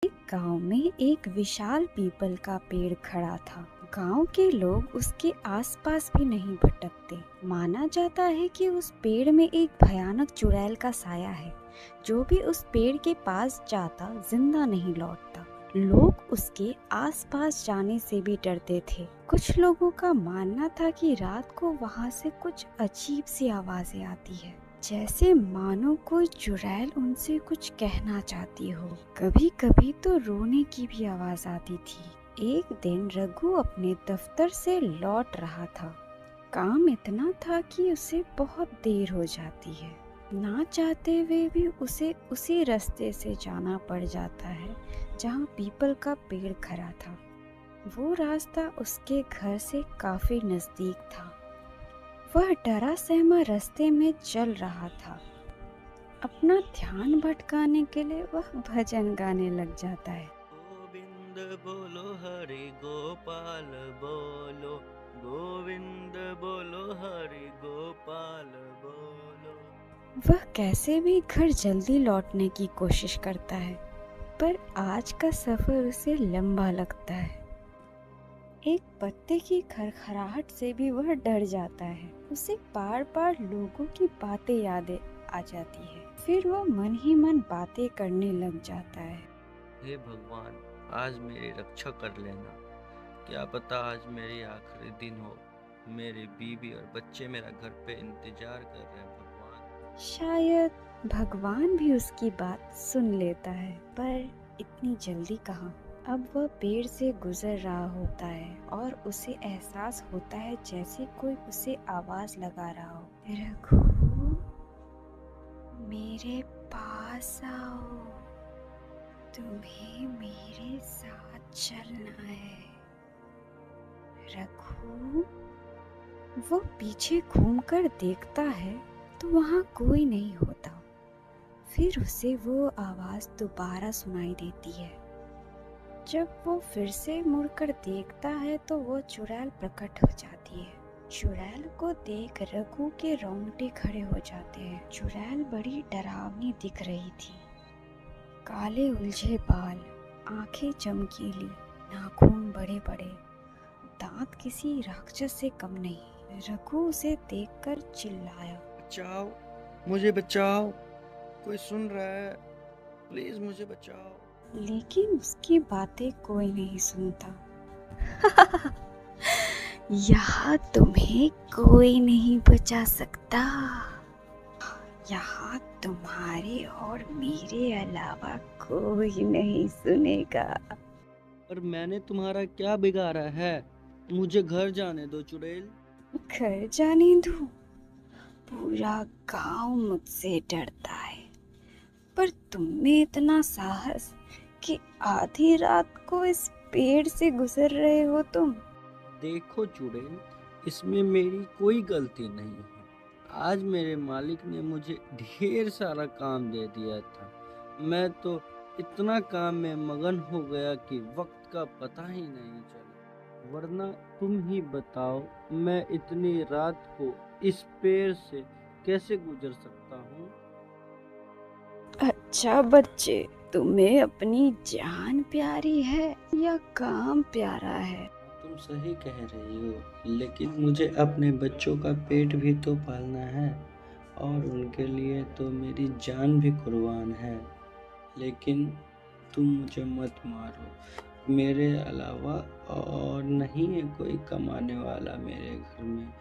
एक गांव में एक विशाल पीपल का पेड़ खड़ा था। गांव के लोग उसके आसपास भी नहीं भटकते। माना जाता है कि उस पेड़ में एक भयानक चुड़ैल का साया है। जो भी उस पेड़ के पास जाता जिंदा नहीं लौटता। लोग उसके आसपास जाने से भी डरते थे। कुछ लोगों का मानना था कि रात को वहां से कुछ अजीब सी आवाजें आती है, जैसे मानो कोई चुड़ैल उनसे कुछ कहना चाहती हो। कभी कभी तो रोने की भी आवाज आती थी। एक दिन रघु अपने दफ्तर से लौट रहा था। काम इतना था कि उसे बहुत देर हो जाती है। ना चाहते हुए भी उसे उसी रास्ते से जाना पड़ जाता है जहाँ पीपल का पेड़ खड़ा था। वो रास्ता उसके घर से काफी नजदीक था। वह डरा सहमा रास्ते में चल रहा था। अपना ध्यान भटकाने के लिए वह भजन गाने लग जाता है। गोविंद बोलो हरि गोपाल बोलो, गोविंद बोलो हरि गोपाल बोलो। वह कैसे भी घर जल्दी लौटने की कोशिश करता है, पर आज का सफर उसे लंबा लगता है। एक पत्ते की खड़खड़ाहट से भी वह डर जाता है। उसे बार बार लोगों की बातें याद आ जाती है। फिर वह मन ही मन बातें करने लग जाता है। हे भगवान, आज मेरी रक्षा कर लेना। क्या पता आज मेरी आखिरी दिन हो। मेरी बीवी और बच्चे मेरा घर पे इंतजार कर रहे हैं भगवान। शायद भगवान भी उसकी बात सुन लेता है, पर इतनी जल्दी कहाँ। अब वह पेड़ से गुजर रहा होता है और उसे एहसास होता है जैसे कोई उसे आवाज लगा रहा हो। रघु, मेरे पास आओ, तुम्हें मेरे साथ चलना है। रघु। वो पीछे घूमकर देखता है तो वहाँ कोई नहीं होता। फिर उसे वो आवाज दोबारा सुनाई देती है। जब वो फिर से मुड़कर देखता है तो वो चुड़ैल प्रकट हो जाती है। चुड़ैल को देख रघु के रोंगटे खड़े हो जाते हैं। चुड़ैल बड़ी डरावनी दिख रही थी। काले उलझे बाल, आंखें चमकीली, नाखून बड़े बड़े, दांत किसी राक्षस से कम नहीं। रघु उसे देखकर चिल्लाया, बचाओ, मुझे बचाओ, कोई सुन रहा है? प्लीज मुझे बचाओ। लेकिन उसकी बातें कोई नहीं सुनता। यहाँ तुम्हें कोई नहीं बचा सकता। यहाँ तुम्हारे और मेरे अलावा कोई नहीं सुनेगा। पर मैंने तुम्हारा क्या बिगाड़ा है? मुझे घर जाने दो चुड़ैल। घर जाने दो? पूरा गांव मुझसे डरता है, पर तुम में इतना साहस कि आधी रात को इस पेड़ से गुजर रहे हो तुम। देखो चुड़ैल, इसमें मेरी कोई गलती नहीं है। आज मेरे मालिक ने मुझे ढेर सारा काम दे दिया था। मैं तो इतना काम में मगन हो गया कि वक्त का पता ही नहीं चला। वरना तुम ही बताओ, मैं इतनी रात को इस पेड़ से कैसे गुजर सकता हूँ? अच्छा बच्चे, तुम्हें अपनी जान प्यारी है या काम प्यारा है? तुम सही कह रही हो, लेकिन मुझे अपने बच्चों का पेट भी तो पालना है और उनके लिए तो मेरी जान भी कुर्बान है। लेकिन तुम मुझे मत मारो। मेरे अलावा और नहीं है कोई कमाने वाला मेरे घर में।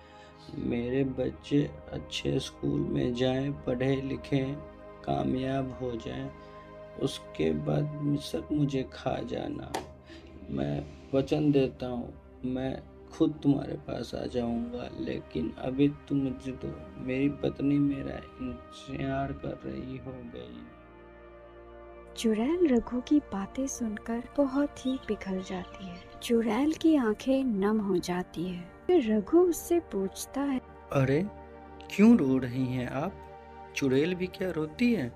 मेरे बच्चे अच्छे स्कूल में जाएं, पढ़े लिखें, कामयाब हो जाएं, उसके बाद सब मुझे खा जाना। मैं वचन देता हूँ, मैं खुद तुम्हारे पास आ जाऊंगा, लेकिन अभी तुम मुझे दो। मेरी पत्नी मेरा इंतजार कर रही हो गई। चुड़ैल रघु की बातें सुनकर बहुत ही पिघल जाती है। चुड़ैल की आंखें नम हो जाती है। फिर रघु उससे पूछता है, अरे, क्यों रो रही हैं आप? चुड़ैल भी क्या रोती है?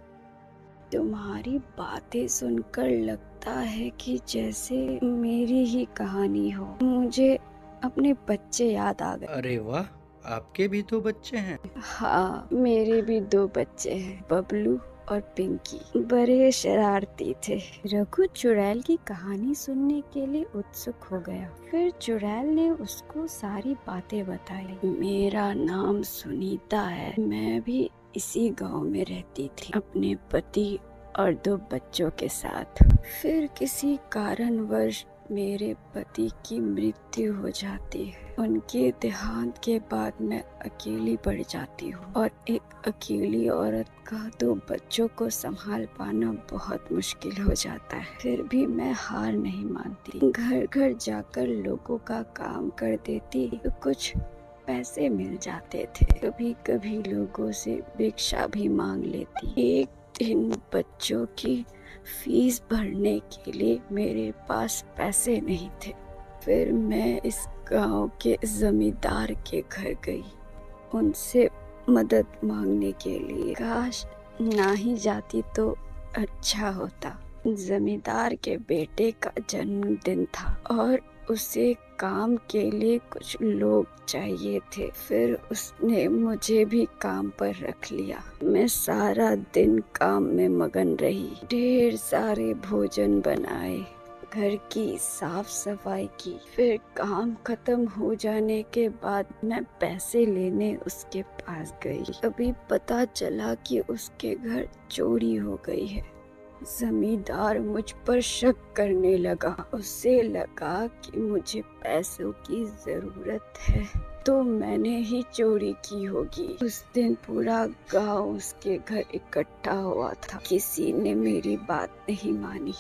तुम्हारी बातें सुनकर लगता है कि जैसे मेरी ही कहानी हो। मुझे अपने बच्चे याद आ गए। अरे वाह, आपके भी तो बच्चे हैं। हाँ, मेरे भी दो बच्चे हैं, बबलू और पिंकी बड़े शरारती थे। रघु चुड़ैल की कहानी सुनने के लिए उत्सुक हो गया। फिर चुड़ैल ने उसको सारी बातें बताई। मेरा नाम सुनीता है, मैं भी इसी गांव में रहती थी अपने पति और 2 बच्चों के साथ। फिर किसी कारणवश मेरे पति की मृत्यु हो जाती है। उनके देहांत के बाद मैं अकेली पड़ जाती हूँ और एक अकेली औरत का 2 बच्चों को संभाल पाना बहुत मुश्किल हो जाता है। फिर भी मैं हार नहीं मानती। घर घर जाकर लोगों का काम कर देती तो कुछ पैसे मिल जाते थे। कभी कभी लोगों से भिक्षा भी मांग लेती। एक दिन बच्चों की फीस भरने के लिए मेरे पास पैसे नहीं थे। फिर मैं इस गांव के जमींदार के घर गई उनसे मदद मांगने के लिए। काश ना ही जाती तो अच्छा होता। जमींदार के बेटे का जन्मदिन था और उसे काम के लिए कुछ लोग चाहिए थे। फिर उसने मुझे भी काम पर रख लिया। मैं सारा दिन काम में मगन रही। ढेर सारे भोजन बनाए, घर की साफ सफाई की। फिर काम खत्म हो जाने के बाद मैं पैसे लेने उसके पास गई। अभी पता चला कि उसके घर चोरी हो गई है। जमींदार मुझ पर शक करने लगा। उसे लगा कि मुझे पैसों की जरूरत है तो मैंने ही चोरी की होगी। उस दिन पूरा गांव उसके घर इकट्ठा हुआ था। किसी ने मेरी बात नहीं मानी।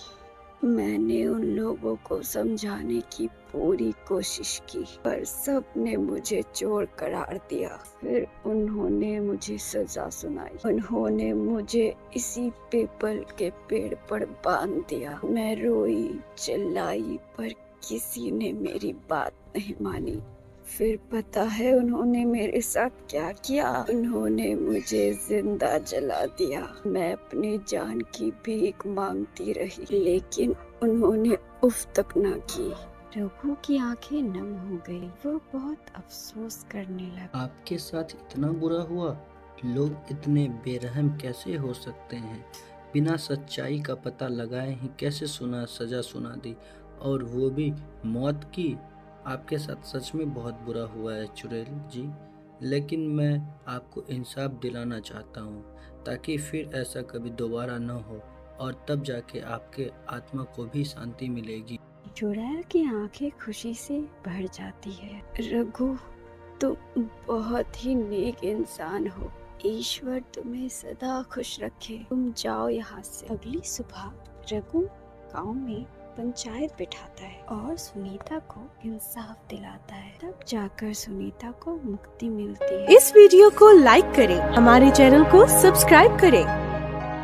मैंने उन लोगों को समझाने की पूरी कोशिश की पर सब ने मुझे चोर करार दिया। फिर उन्होंने मुझे सजा सुनाई। उन्होंने मुझे इसी पीपल के पेड़ पर बांध दिया। मैं रोई चिल्लाई पर किसी ने मेरी बात नहीं मानी। फिर पता है उन्होंने मेरे साथ क्या किया? उन्होंने मुझे जिंदा जला दिया। मैं अपनी जान की भीख मांगती रही लेकिन उन्होंने उफ तक न की। रघु की आंखें नम हो गई। वो बहुत अफसोस करने लगा। आपके साथ इतना बुरा हुआ? लोग इतने बेरहम कैसे हो सकते हैं? बिना सच्चाई का पता लगाए ही कैसे सजा सुना दी, और वो भी मौत की। आपके साथ सच में बहुत बुरा हुआ है चुड़ैल जी, लेकिन मैं आपको इंसाफ दिलाना चाहता हूँ ताकि फिर ऐसा कभी दोबारा न हो, और तब जाके आपके आत्मा को भी शांति मिलेगी। चुड़ैल की आंखें खुशी से भर जाती है। रघु, तुम बहुत ही नेक इंसान हो। ईश्वर तुम्हें सदा खुश रखे। तुम जाओ यहाँ से। अगली सुबह रघु गांव में पंचायत बिठाता है और सुनीता को इंसाफ दिलाता है। तब जाकर सुनीता को मुक्ति मिलती है। इस वीडियो को लाइक करें, हमारे चैनल को सब्सक्राइब करें